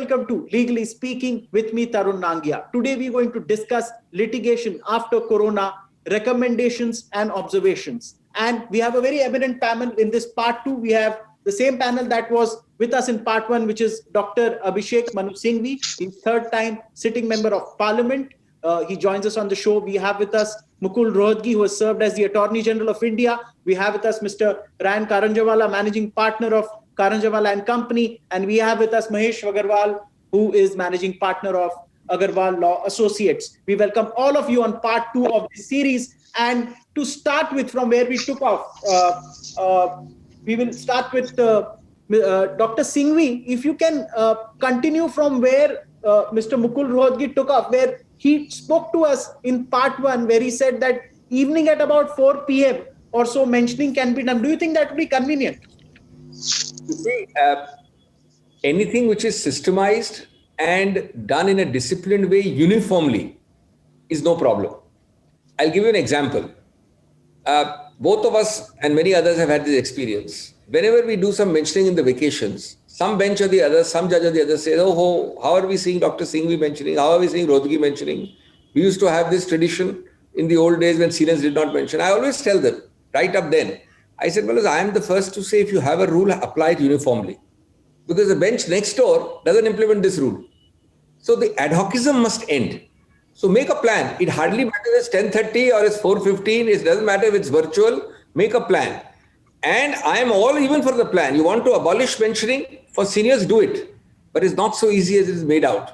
welcome to Legally Speaking with me, Tarun Nangia. Today we're going to discuss litigation after Corona, recommendations and observations. And we have a very eminent panel in this part 2. We have the same panel that was with us in part 1, which is Dr. Abhishek Manu Singhvi. He's third time sitting member of Parliament. He joins us on the show. We have with us Mukul Rohatgi, who has served as the Attorney General of India. We have with us Mr. Ryan Karanjawala, Managing Partner of Karanjawala and Company. And we have with us Mahesh Agarwal, who is Managing Partner of Agarwal Law Associates. We welcome all of you on part 2 of this series. And to start with, from where we took off, we will start with Dr. Singhvi. If you can continue from where Mr. Mukul Rohatgi took off, where he spoke to us in part 1, where he said that evening at about 4 p.m. or so mentioning can be done. Do you think that would be convenient? You see, anything which is systemized and done in a disciplined way uniformly is no problem. I'll give you an example. Both of us and many others have had this experience. Whenever we do some mentioning in the vacations, some bench or the other, some judge or the other says, oh, how are we seeing Dr. Singhvi mentioning? How are we seeing Rohatgi mentioning? We used to have this tradition in the old days when seniors did not mention. I always tell them, right up then, I said, well, I am the first to say if you have a rule, apply it uniformly. Because the bench next door doesn't implement this rule. So the ad hocism must end. So make a plan. It hardly matters if it's 10:30 or it's 4:15. It doesn't matter if it's virtual. Make a plan. And I am all even for the plan. You want to abolish mentioning for seniors, do it. But it's not so easy as it is made out.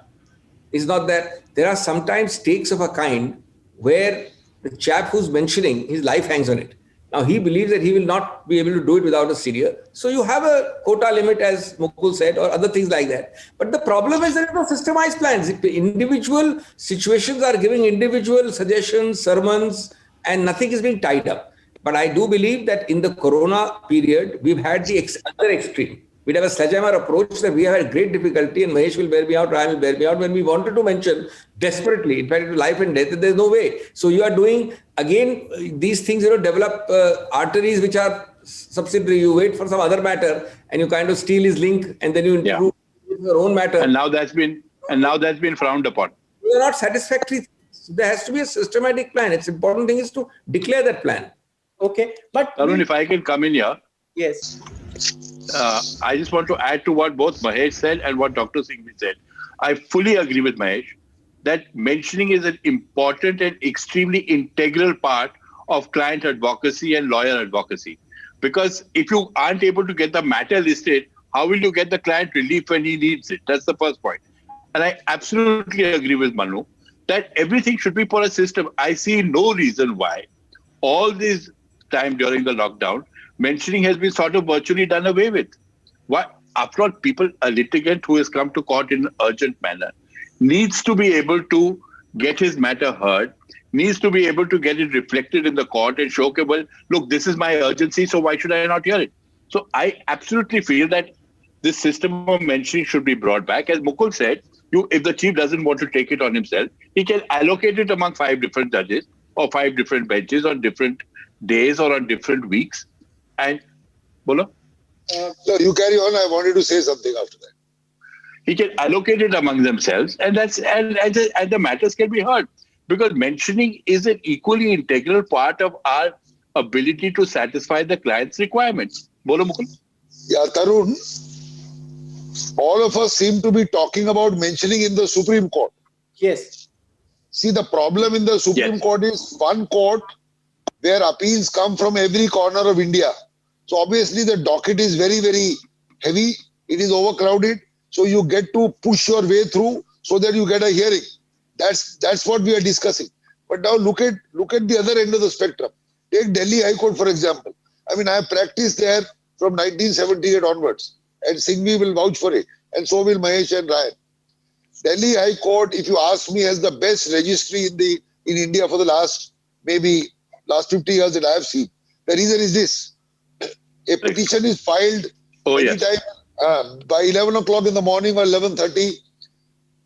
It's not that. There are sometimes stakes of a kind where the chap who's mentioning, his life hangs on it. Now, he believes that he will not be able to do it without a senior. So you have a quota limit, as Mukul said, or other things like that. But the problem is there are no systemized plans. Individual situations are giving individual suggestions, sermons, and nothing is being tied up. But I do believe that in the Corona period, we've had the other extreme. We'd have a sledgehammer approach that we have had great difficulty, and Mahesh will bear me out, Ryan will bear me out, when we wanted to mention desperately, in fact, life and death, there's no way. So you are doing, again, these things, develop arteries which are subsidiary. You wait for some other matter and you kind of steal his link and then you improve your own matter. And now that's been frowned upon. They are not satisfactory. There has to be a systematic plan. It's important thing is to declare that plan. Okay. But Tarun, if I can come in here. Yes. I just want to add to what both Mahesh said and what Dr. Singhvi said. I fully agree with Mahesh that mentioning is an important and extremely integral part of client advocacy and lawyer advocacy. Because if you aren't able to get the matter listed, how will you get the client relief when he needs it? That's the first point. And I absolutely agree with Manu that everything should be for a system. I see no reason why all this time during the lockdown, mentioning has been sort of virtually done away with. Why? After all, a litigant who has come to court in an urgent manner needs to be able to get his matter heard, needs to be able to get it reflected in the court and show, okay, well, look, this is my urgency, so why should I not hear it? So I absolutely feel that this system of mentioning should be brought back. As Mukul said, if the chief doesn't want to take it on himself, he can allocate it among 5 different judges or 5 different benches on different days or on different weeks. And Bolo? No, you carry on. I wanted to say something after that. He can allocate it among themselves, and the matters can be heard. Because mentioning is an equally integral part of our ability to satisfy the client's requirements. Bolo, Mukul? Yeah, Tarun, all of us seem to be talking about mentioning in the Supreme Court. Yes. See, the problem in the Supreme Court is one court where appeals come from every corner of India. So obviously the docket is very, very heavy. It is overcrowded. So you get to push your way through so that you get a hearing. That's what we are discussing. But now look at the other end of the spectrum. Take Delhi High Court, for example. I mean, I have practiced there from 1978 onwards. And Singhvi will vouch for it. And so will Mahesh and Ryan. Delhi High Court, if you ask me, has the best registry in India for the last 50 years that I have seen. The reason is this. A petition is filed anytime by 11 o'clock in the morning or 11:30.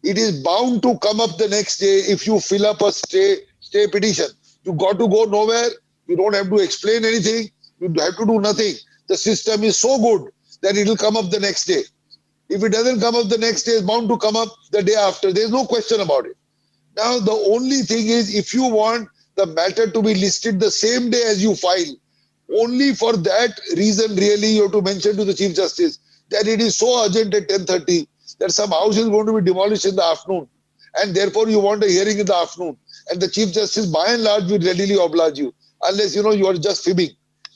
It is bound to come up the next day if you fill up a stay petition. You got to go nowhere. You don't have to explain anything. You have to do nothing. The system is so good that it will come up the next day. If it doesn't come up the next day, it's bound to come up the day after. There's no question about it. Now, the only thing is, if you want the matter to be listed the same day as you file, only for that reason, really, you have to mention to the Chief Justice that it is so urgent at 10:30 that some house is going to be demolished in the afternoon, and therefore you want a hearing in the afternoon. And the Chief Justice, by and large, will readily oblige you, unless you are just fibbing.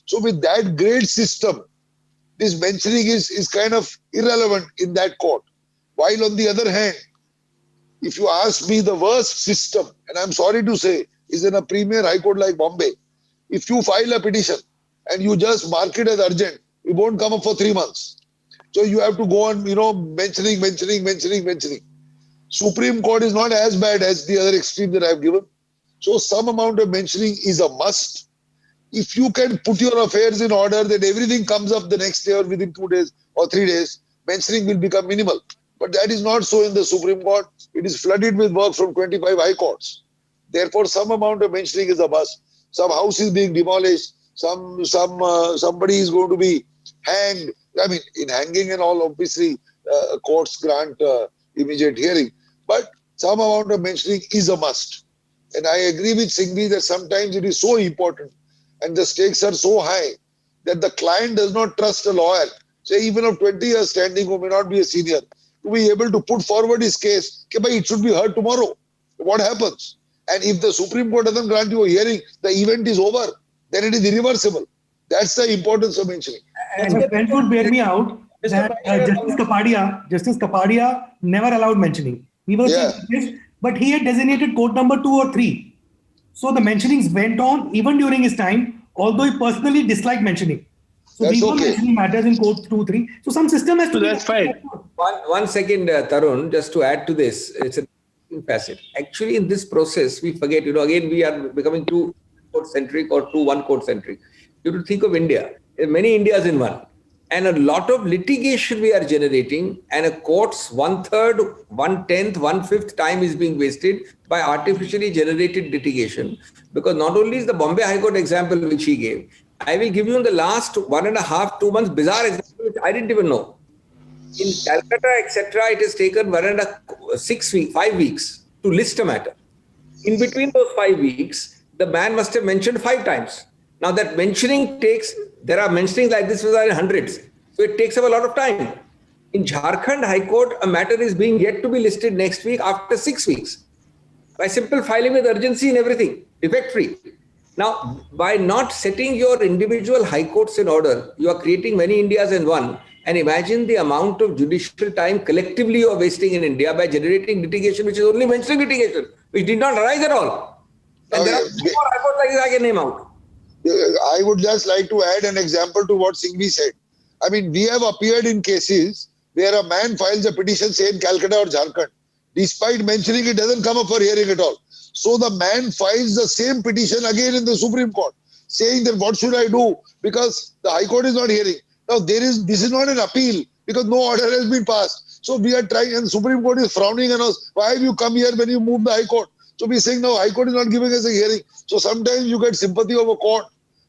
So, with that grade system, this mentioning is kind of irrelevant in that court. While on the other hand, if you ask me, the worst system, and I'm sorry to say, is in a premier high court like Bombay. If you file a petition and you just mark it as urgent, it won't come up for 3 months. So you have to go on, mentioning. Supreme Court is not as bad as the other extreme that I've given. So some amount of mentioning is a must. If you can put your affairs in order, that everything comes up the next day or within 2 days or 3 days, mentioning will become minimal. But that is not so in the Supreme Court. It is flooded with work from 25 high courts. Therefore, some amount of mentioning is a must. Some house is being demolished. Somebody is going to be hanged. I mean, in hanging and all, obviously, courts grant immediate hearing. But some amount of mentioning is a must. And I agree with Singhvi that sometimes it is so important and the stakes are so high that the client does not trust a lawyer, say even of 20 years standing who may not be a senior, to be able to put forward his case, it should be heard tomorrow. What happens? And if the Supreme Court doesn't grant you a hearing, the event is over. Then it is irreversible. That's the importance of mentioning. And the friends would bear me out that Justice Kapadia never allowed mentioning. We were saying this, but he had designated court number 2 or 3. So the mentionings went on even during his time, although he personally disliked mentioning. So That's these were okay. mentioning matters in court 2, 3. So some system has to So be. that's fine. One second, Tarun, just to add to this, it's a facet. Actually, in this process, we forget, again, we are becoming too court-centric or too one-court-centric. You have to think of India. There are many Indias in one. And a lot of litigation we are generating, and a court's 1/3, 1/10, 1/5 time is being wasted by artificially generated litigation. Because not only is the Bombay High Court example which he gave, I will give you in the last 1.5, 2 months bizarre example which I didn't even know. In Calcutta, etc., it has taken 5 weeks to list a matter. In between those 5 weeks, the man must have mentioned 5 times. Now that mentioning there are mentionings like this in hundreds. So it takes up a lot of time. In Jharkhand High Court, a matter is being yet to be listed next week after 6 weeks. By simple filing with urgency and everything, defect free. Now, by not setting your individual high courts in order, you are creating many Indias in one. And imagine the amount of judicial time collectively you are wasting in India by generating litigation, which is only mentioning litigation, which did not arise at all. And there are more high courts like this I can name out. I would just like to add an example to what Singhvi said. I mean, we have appeared in cases where a man files a petition, say in Calcutta or Jharkhand. Despite mentioning it doesn't come up for hearing at all. So the man files the same petition again in the Supreme Court, saying that what should I do? Because the High Court is not hearing. Now, this is not an appeal because no order has been passed. So we are trying, and the Supreme Court is frowning on us. Why have you come here when you moved the High Court? So we're saying, no, High Court is not giving us a hearing. So sometimes you get sympathy of a court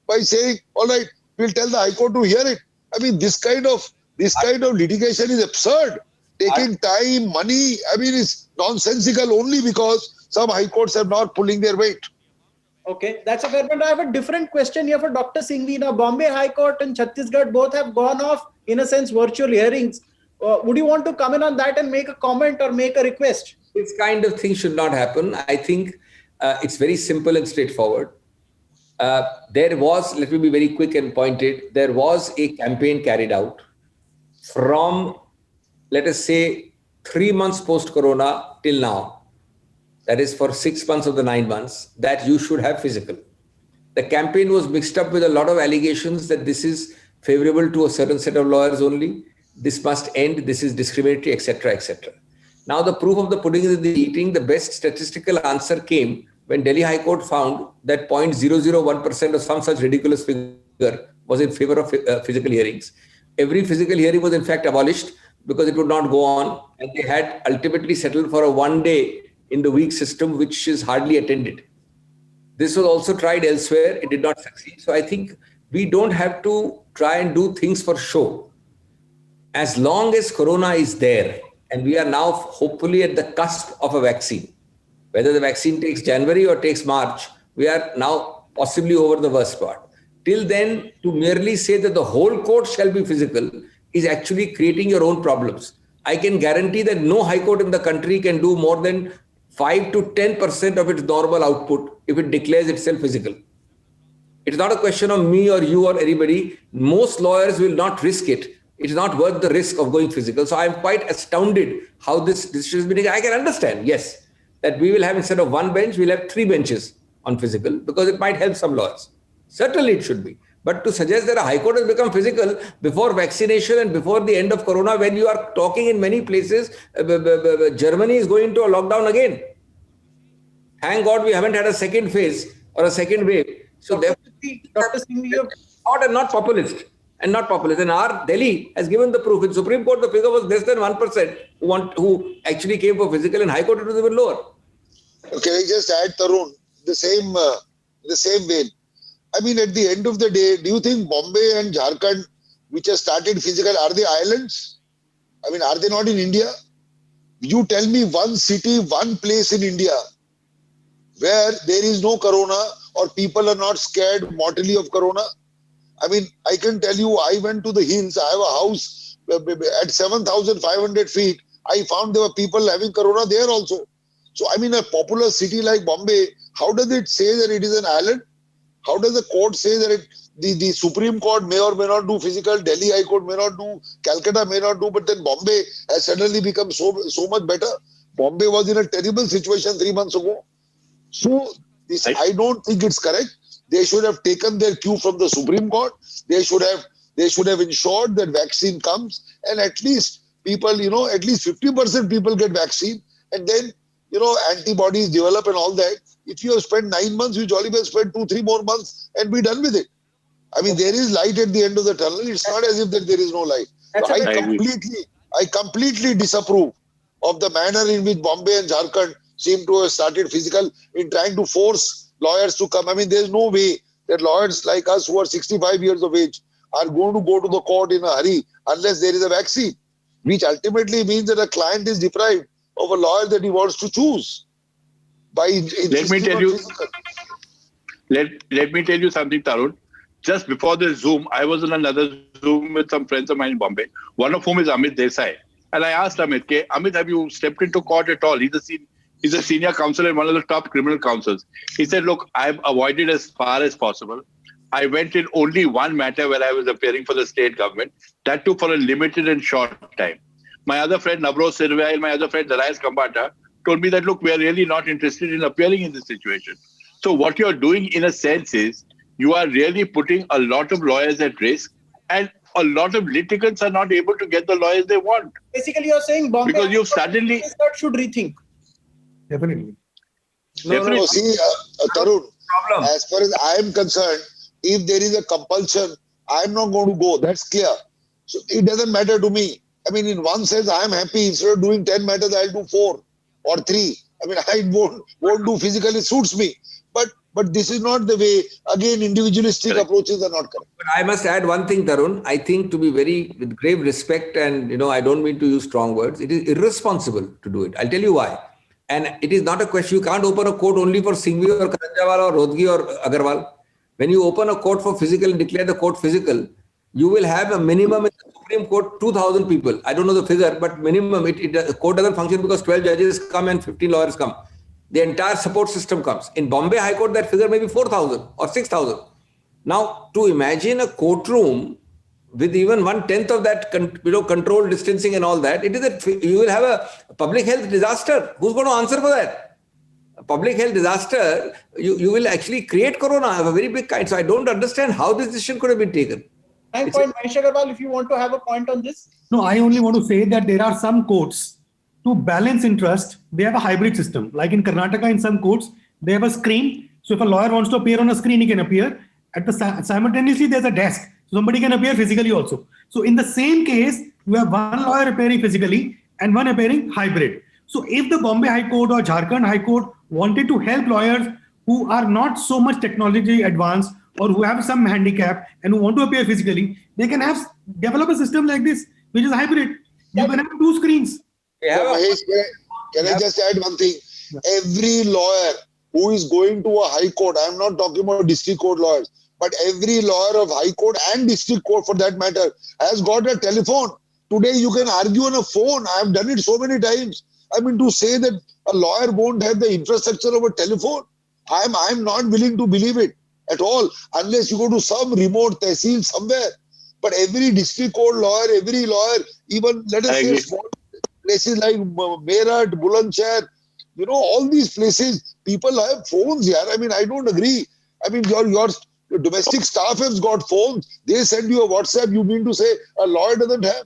by saying, all right, we'll tell the High Court to hear it. I mean, this kind of litigation is absurd. Taking time, money, I mean, it's nonsensical only because some High Courts are not pulling their weight. Okay, that's a fair point. I have a different question here for Dr. Singhvi. Now, Bombay High Court and Chhattisgarh both have gone off, in a sense, virtual hearings. Would you want to come in on that and make a comment or make a request? This kind of thing should not happen. I think it's very simple and straightforward. There was, let me be very quick and pointed, there was a campaign carried out from, let us say, 3 months post-corona till now. That is for 6 months of the 9 months, that you should have physical. The campaign was mixed up with a lot of allegations that this is favorable to a certain set of lawyers only, this must end, this is discriminatory, etc., etc. Now the proof of the pudding is in the eating. The best statistical answer came when Delhi High Court found that 0.001% of some such ridiculous figure was in favor of physical hearings. Every physical hearing was in fact abolished because it would not go on, and they had ultimately settled for a 1 day in the week system, which is hardly attended. This was also tried elsewhere. It did not succeed. So I think we don't have to try and do things for show. as long as corona is there, and we are now hopefully at the cusp of a vaccine, whether the vaccine takes January or takes March, we are now possibly over the worst part. Till then, to merely say that the whole court shall be physical is actually creating your own problems. I can guarantee that no high court in the country can do more than 5 to 10% of its normal output if it declares itself physical. It's not a question of me or you or anybody. Most lawyers will not risk it. It's not worth the risk of going physical. So I'm quite astounded how this decision has been taken. I can understand, yes, that we will have, instead of one bench, we'll have 3 benches on physical because it might help some lawyers. Certainly it should be. But to suggest that a high court has become physical before vaccination and before the end of corona, when you are talking in many places, Germany is going to a lockdown again. Thank God we haven't had a second phase or a second wave. So therefore, Dr. Singh, you have not populist. And our Delhi has given the proof. In Supreme Court, the figure was less than 1% who actually came for physical. In High Court, it was even lower. Can I just add, Tarun, the same vein? I mean, at the end of the day, do you think Bombay and Jharkhand, which have started physical, are they islands? I mean, are they not in India? You tell me one city, one place in India where there is no corona or people are not scared mortally of corona. I mean, I can tell you, I went to the hills. I have a house at 7,500 feet. I found there were people having corona there also. So, I mean, a popular city like Bombay, how does it say that it is an island? How does the court say that the Supreme Court may or may not do physical, Delhi High Court may not do, Calcutta may not do, but then Bombay has suddenly become so much better? Bombay was in a terrible situation 3 months ago. So, I don't think it's correct. They should have taken their cue from the Supreme Court. They should have ensured that vaccine comes, and at least people, at least 50% people get vaccine, and then, antibodies develop and all that. If you have spent 9 months, you jolly well spend 2-3 more months and be done with it. I mean, there is light at the end of the tunnel. It's not as if that there is no light. So I completely disapprove of the manner in which Bombay and Jharkhand seem to have started physical in trying to force lawyers to come. I mean, there's no way that lawyers like us who are 65 years of age are going to go to the court in a hurry unless there is a vaccine, which ultimately means that a client is deprived of a lawyer that he wants to choose. Let me tell you something, Tarun. Just before the Zoom, I was on another Zoom with some friends of mine in Bombay, one of whom is Amit Desai. And I asked Amit, Amit, have you stepped into court at all? He's a senior counsel and one of the top criminal counsels. He said, look, I've avoided as far as possible. I went in only one matter where I was appearing for the state government, that too for a limited and short time. My other friend, Navroz Sirvai, and my other friend, Darius Kambata, told me that, look, we are really not interested in appearing in this situation. So what you're doing in a sense is you are really putting a lot of lawyers at risk, and a lot of litigants are not able to get the lawyers they want. basically you're saying Bombay Because you've suddenly... should rethink. Definitely. No, see, Tarun, as far as I am concerned, if there is a compulsion, I am not going to go. That's clear. So it doesn't matter to me. I mean, in one sense, I am happy. Instead of doing 10 matters, I'll do 4 or 3. I mean, I won't do physical. It suits me. But this is not the way. Again, individualistic approaches are not correct. But I must add one thing, Tarun. I think, to be with grave respect, and I don't mean to use strong words, it is irresponsible to do it. I'll tell you why. And it is not a question. You can't open a court only for Singhvi or Karanjawala or Rodgi or Agarwal. When you open a court for physical and declare the court physical, you will have a minimum in the Supreme Court 2,000 people. I don't know the figure, but minimum. The court doesn't function because 12 judges come and 15 lawyers come. The entire support system comes. In Bombay High Court, that figure may be 4,000 or 6,000. Now, to imagine a courtroom with even 1/10 of that, control distancing and all that, you will have a public health disaster. Who's going to answer for that? A public health disaster, you will actually create corona of a very big kind. So I don't understand how this decision could have been taken. Thank point, Mahesh Agarwal, if you want to have a point on this. No, I only want to say that there are some courts, to balance interest, they have a hybrid system. Like in Karnataka, in some courts, they have a screen. So if a lawyer wants to appear on a screen, he can appear. Simultaneously, there's a desk. So somebody can appear physically also. So in the same case, you have one lawyer appearing physically and one appearing hybrid. So if the Bombay High Court or Jharkhand High Court wanted to help lawyers who are not so much technology advanced or who have some handicap and who want to appear physically, they can develop a system like this. which is hybrid. You can have two screens. We have a- Mahesh, can I just add one thing? Every lawyer who is going to a high court, I'm not talking about district court lawyers, but every lawyer of high court and district court for that matter has got a telephone. Today you can argue on a phone. I have done it so many times. I mean, to say that a lawyer won't have the infrastructure of a telephone, I'm not willing to believe it at all, unless you go to some remote tehsil somewhere. But every district court lawyer, every lawyer, even let us I say agree. small places like Meerut, Bulandshahr, all these places, people have phones here. I mean, I don't agree. I mean, your domestic staff has got phones. They send you a WhatsApp. You mean to say a lawyer doesn't have?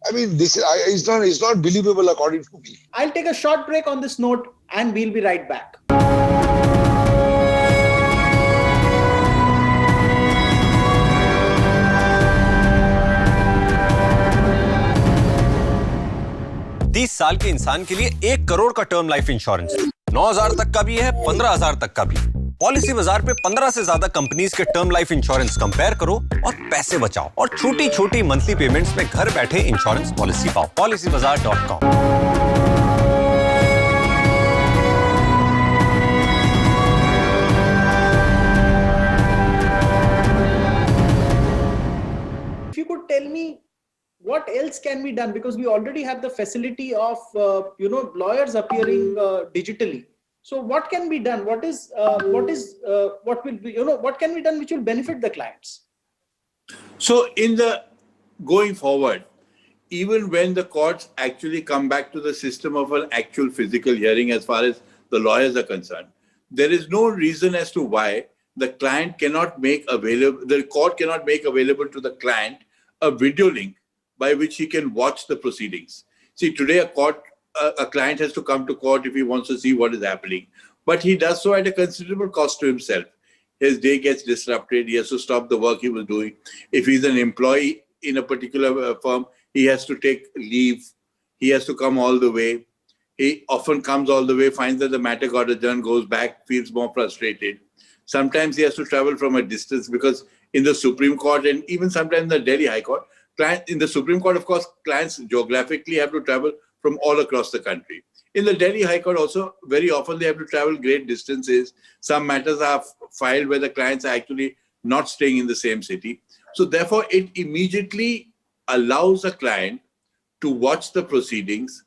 I mean, this is it's not believable according to me. I'll take a short break on this note and we'll be right back. तीस साल के इंसान के लिए 1 करोड़ का term life insurance 9,000 तक का भी है, 15,000 तक का भी। पॉलिसी बाजार पे 15 से ज्यादा कंपनीज के टर्म लाइफ इंश्योरेंस कंपेयर करो और पैसे बचाओ और छोटी छोटी मंथली पेमेंट्स में घर बैठे इंश्योरेंस पॉलिसी पाओ। policybazaar.com। If you could tell me what else can be done, because we already have the facility of lawyers appearing digitally. So what can be done? What will be, what can be done which will benefit the clients? So in the going forward, even when the courts actually come back to the system of an actual physical hearing as far as the lawyers are concerned, there is no reason as to why the client cannot make available, the court cannot make available to the client a video link by which he can watch the proceedings. See, today a client has to come to court if he wants to see what is happening, but he does so at a considerable cost to himself. His day gets disrupted. He has to stop the work he was doing. If he's an employee in a particular firm, he has to take leave. He has to come all the way. He often comes all the way, finds that the matter got adjourned, goes back, feels more frustrated. Sometimes he has to travel from a distance because in the Supreme Court and even sometimes in the Delhi High Court, in the Supreme Court, of course, clients geographically have to travel from all across the country. In the Delhi High Court also, very often they have to travel great distances. Some matters are filed where the clients are actually not staying in the same city. So therefore, it immediately allows a client to watch the proceedings,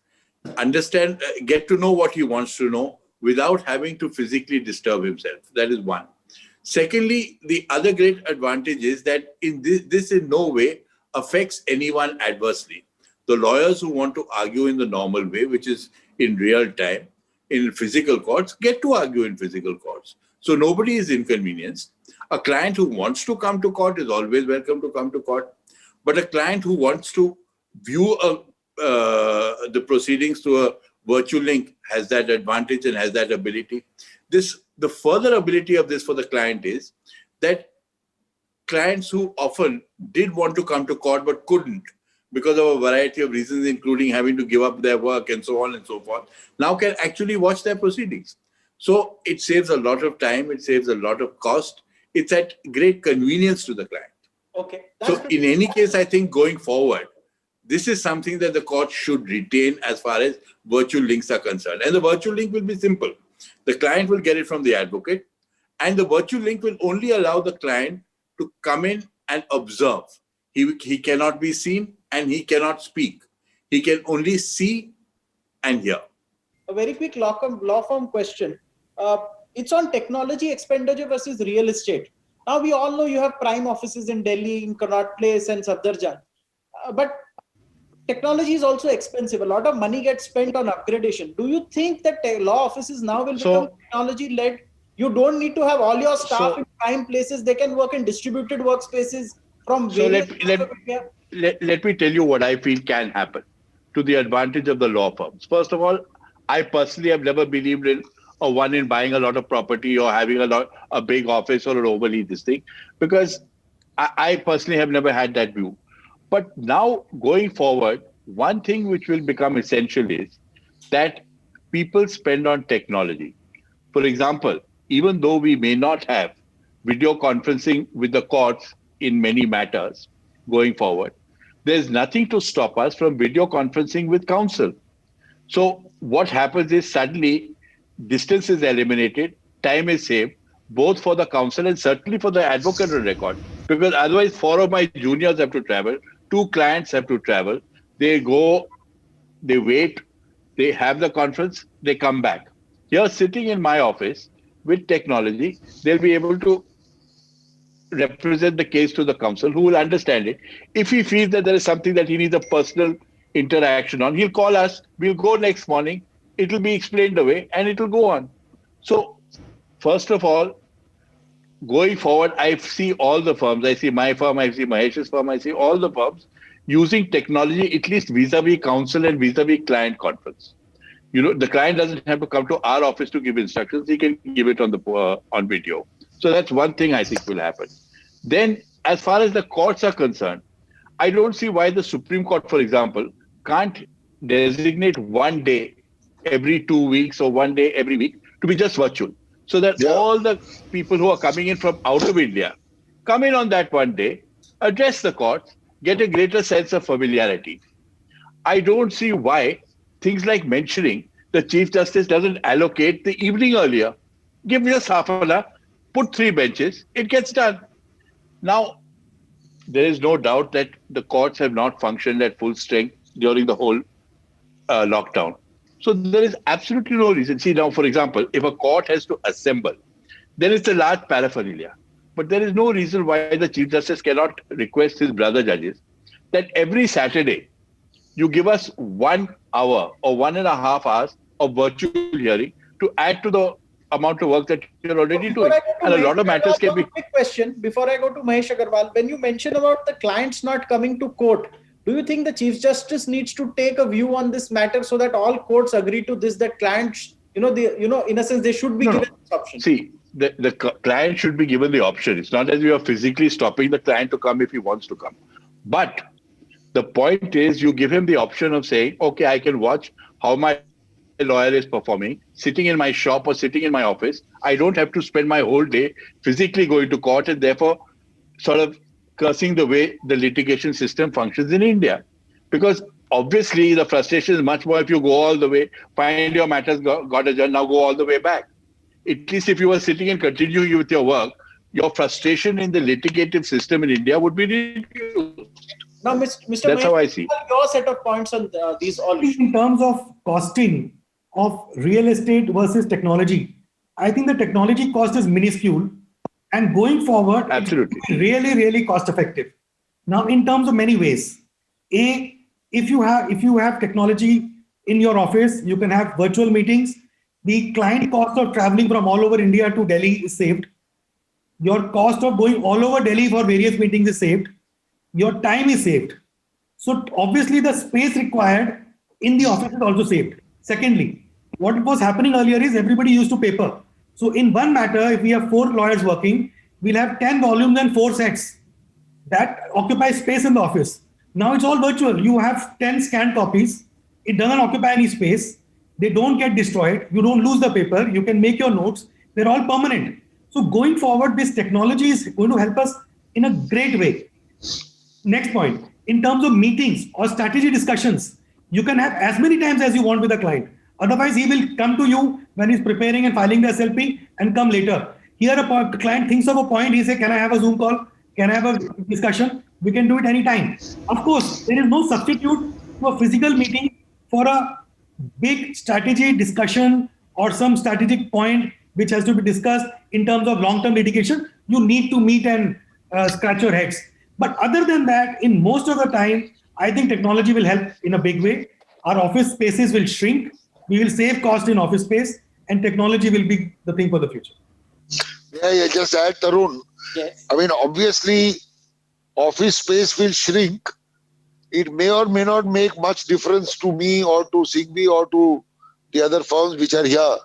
understand, get to know what he wants to know without having to physically disturb himself. That is one. Secondly, the other great advantage is that this in no way affects anyone adversely. The lawyers who want to argue in the normal way, which is in real time, in physical courts, get to argue in physical courts. So nobody is inconvenienced. A client who wants to come to court is always welcome to come to court. But a client who wants to view the proceedings through a virtual link has that advantage and has that ability. The further ability of this for the client is that clients who often did want to come to court but couldn't because of a variety of reasons, including having to give up their work and so on and so forth, now can actually watch their proceedings. So it saves a lot of time, it saves a lot of cost. It's at great convenience to the client. Okay. So in any case, I think going forward, this is something that the court should retain as far as virtual links are concerned. And the virtual link will be simple. The client will get it from the advocate, and the virtual link will only allow the client to come in and observe. He cannot be seen and he cannot speak. He can only see and hear. A very quick law firm question. It's on technology expenditure versus real estate. Now we all know you have prime offices in Delhi, in Connaught Place and Safdarjung. But technology is also expensive. A lot of money gets spent on upgradation. Do you think that law offices now will become technology-led? You don't need to have all your staff in prime places. They can work in distributed workspaces from various parts of India. Let me tell you what I feel can happen to the advantage of the law firms. First of all, I personally have never believed in buying a lot of property or having a big office or an overly this thing, because I personally have never had that view. But now going forward, one thing which will become essential is that people spend on technology. For example, even though we may not have video conferencing with the courts in many matters going forward, there's nothing to stop us from video conferencing with counsel. So what happens is suddenly distance is eliminated, time is saved, both for the counsel and certainly for the advocate on record. Because otherwise, 4 of my juniors have to travel, 2 clients have to travel. They go, they wait, they have the conference, they come back. Here, sitting in my office with technology, they'll be able to represent the case to the counsel who will understand it. If he feels that there is something that he needs a personal interaction on, he'll call us, we'll go next morning, it'll be explained away and it'll go on. So first of all, going forward, I see all the firms, I see my firm, I see Mahesh's firm, I see all the firms using technology, at least vis-a-vis counsel and vis-a-vis client conference. You know, the client doesn't have to come to our office to give instructions. He can give it on the on video. So that's one thing I think will happen. Then, as far as the courts are concerned, I don't see why the Supreme Court, for example, can't designate one day every 2 weeks or one day every week to be just virtual. So that all the people who are coming in from out of India come in on that one day, address the courts, get a greater sense of familiarity. I don't see why things like mentioning the Chief Justice doesn't allocate the evening earlier. Give me just half an hour, put 3 benches, it gets done. Now, there is no doubt that the courts have not functioned at full strength during the whole lockdown. So there is absolutely no reason. See now, for example, if a court has to assemble, then it's a large paraphernalia. But there is no reason why the Chief Justice cannot request his brother judges that every Saturday you give us 1 hour or 1.5 hours of virtual hearing to add to the amount of work that you're already doing. And a lot of matters can be... Quick question before I go to Mahesh Agarwal. When you mention about the clients not coming to court, do you think the Chief Justice needs to take a view on this matter so that all courts agree to this, that clients, in a sense, they should be given this option? See, the client should be given the option. It's not as we are physically stopping the client to come if he wants to come. But the point is you give him the option of saying, okay, I can watch how my lawyer is performing, sitting in my shop or sitting in my office. I don't have to spend my whole day physically going to court and therefore sort of cursing the way the litigation system functions in India. Because obviously the frustration is much more if you go all the way, find your matters got adjourned, now go all the way back. At least if you were sitting and continuing with your work, your frustration in the litigative system in India would be reduced. Now, Mr. That's how I see. Your set of points on these all issues. In terms of costing of real estate versus technology, I think the technology cost is minuscule, and going forward, Absolutely. it's really, really cost effective. Now, in terms of many ways, if you have technology in your office, you can have virtual meetings. The client cost of traveling from all over India to Delhi is saved. Your cost of going all over Delhi for various meetings is saved. Your time is saved. So obviously the space required in the office is also saved. Secondly, what was happening earlier is everybody used to paper. So in one matter, if we have 4 lawyers working, we'll have 10 volumes and 4 sets. That occupies space in the office. Now it's all virtual. You have 10 scanned copies. It doesn't occupy any space. They don't get destroyed. You don't lose the paper. You can make your notes. They're all permanent. So going forward, this technology is going to help us in a great way. Next point, in terms of meetings or strategy discussions, you can have as many times as you want with a client. Otherwise, he will come to you when he's preparing and filing the SLP and come later. Here, a client thinks of a point. He says, can I have a Zoom call? Can I have a discussion? We can do it anytime. Of course, there is no substitute for a physical meeting for a big strategy discussion or some strategic point which has to be discussed in terms of long-term litigation. You need to meet and scratch your heads. But other than that, in most of the time, I think technology will help in a big way. Our office spaces will shrink. We will save cost in office space, and technology will be the thing for the future. Yeah, just add, Tarun. Yes. I mean, obviously, office space will shrink. It may or may not make much difference to me or to Singhvi or to the other firms which are here.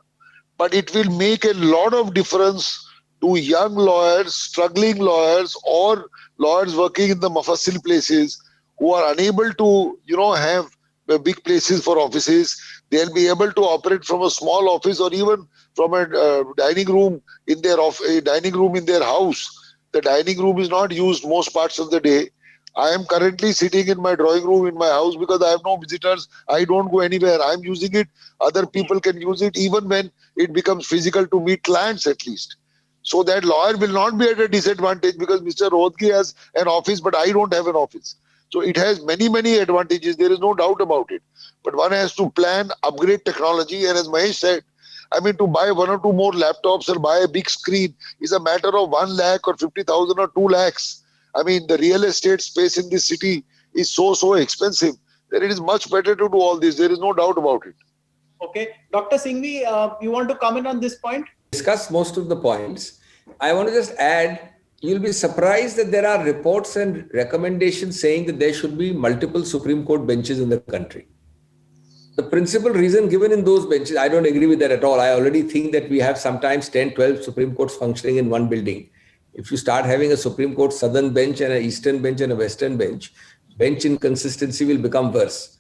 But it will make a lot of difference to young lawyers, struggling lawyers, or lawyers working in the mufassil places who are unable to, have big places for offices. They'll be able to operate from a small office or even from a dining room in their house. The dining room is not used most parts of the day. I am currently sitting in my drawing room in my house because I have no visitors. I don't go anywhere. I am using it. Other people can use it even when it becomes physical to meet clients at least. So that lawyer will not be at a disadvantage because Mr. Rohatgi has an office, but I don't have an office. So it has many, many advantages. There is no doubt about it. But one has to plan, upgrade technology. And as Mahesh said, I mean, to buy 1 or 2 more laptops or buy a big screen is a matter of 1 lakh or 50,000 or 2 lakhs. I mean, the real estate space in this city is so expensive that it is much better to do all this. There is no doubt about it. Okay. Dr. Singhvi, you want to comment on this point? Discuss most of the points. I want to just add, you'll be surprised that there are reports and recommendations saying that there should be multiple Supreme Court benches in the country. The principal reason given in those benches, I don't agree with that at all. I already think that we have sometimes 10, 12 Supreme Courts functioning in one building. If you start having a Supreme Court Southern bench and an Eastern bench and a Western bench inconsistency will become worse.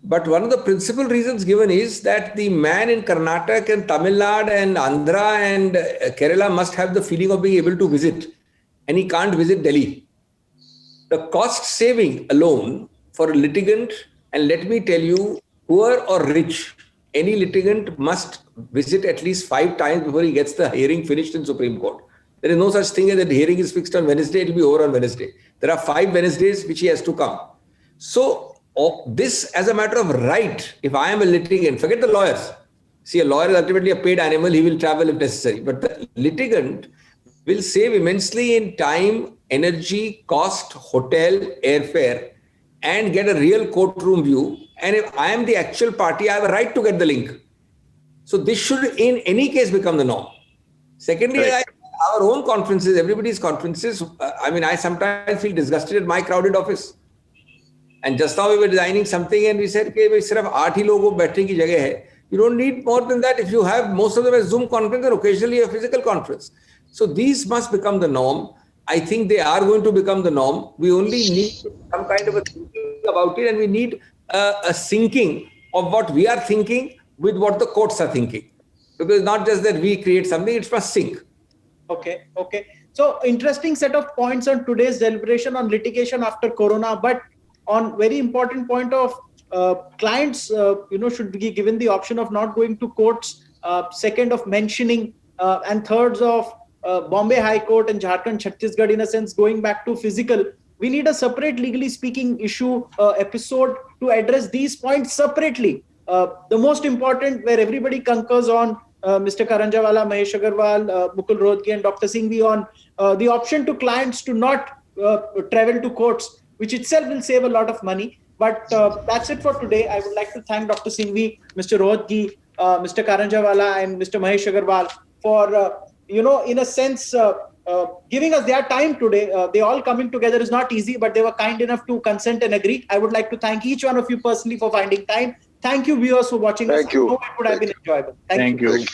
But one of the principal reasons given is that the man in Karnataka and Tamil Nadu and Andhra and Kerala must have the feeling of being able to visit, and he can't visit Delhi. The cost saving alone for a litigant, and let me tell you, poor or rich, any litigant must visit at least 5 times before he gets the hearing finished in Supreme Court. There is no such thing as that the hearing is fixed on Wednesday, it will be over on Wednesday. There are 5 Wednesdays which he has to come. So this as a matter of right, if I am a litigant, forget the lawyers. See, a lawyer is ultimately a paid animal, he will travel if necessary. But the litigant will save immensely in time, energy, cost, hotel, airfare, and get a real courtroom view. And if I am the actual party, I have a right to get the link. So this should in any case become the norm. Secondly, our own conferences, everybody's conferences, I sometimes feel disgusted at my crowded office. And just now we were designing something and we said, okay, sirf 8 hi logo baithne ki jagah hai. You don't need more than that. If you have most of them as Zoom conference and occasionally a physical conference. So these must become the norm. I think they are going to become the norm. We only need some kind of a thinking about it, and we need a syncing of what we are thinking with what the courts are thinking. Because not just that we create something, it must sync. Okay. So interesting set of points on today's deliberation on litigation after Corona, but on very important point of clients, should be given the option of not going to courts. Second of mentioning, and thirds of Bombay High Court and Jharkhand, Chhattisgarh, in a sense, going back to physical. We need a separate legally speaking issue episode to address these points separately. The most important, where everybody concurs on, Mr. Karanjawala, Mahesh Agarwal, Mukul Rohatgi and Dr. Singhvi, on the option to clients to not travel to courts, which itself will save a lot of money. But that's it for today. I would like to thank Dr. Singhvi, Mr. Rohatgi, Mr. Karanjawala and Mr. Mahesh Agarwal for, in a sense, giving us their time today. They all coming together is not easy, but they were kind enough to consent and agree. I would like to thank each one of you personally for finding time. Thank you, viewers, for watching us. Thank you. I hope it would have been enjoyable. Thank you.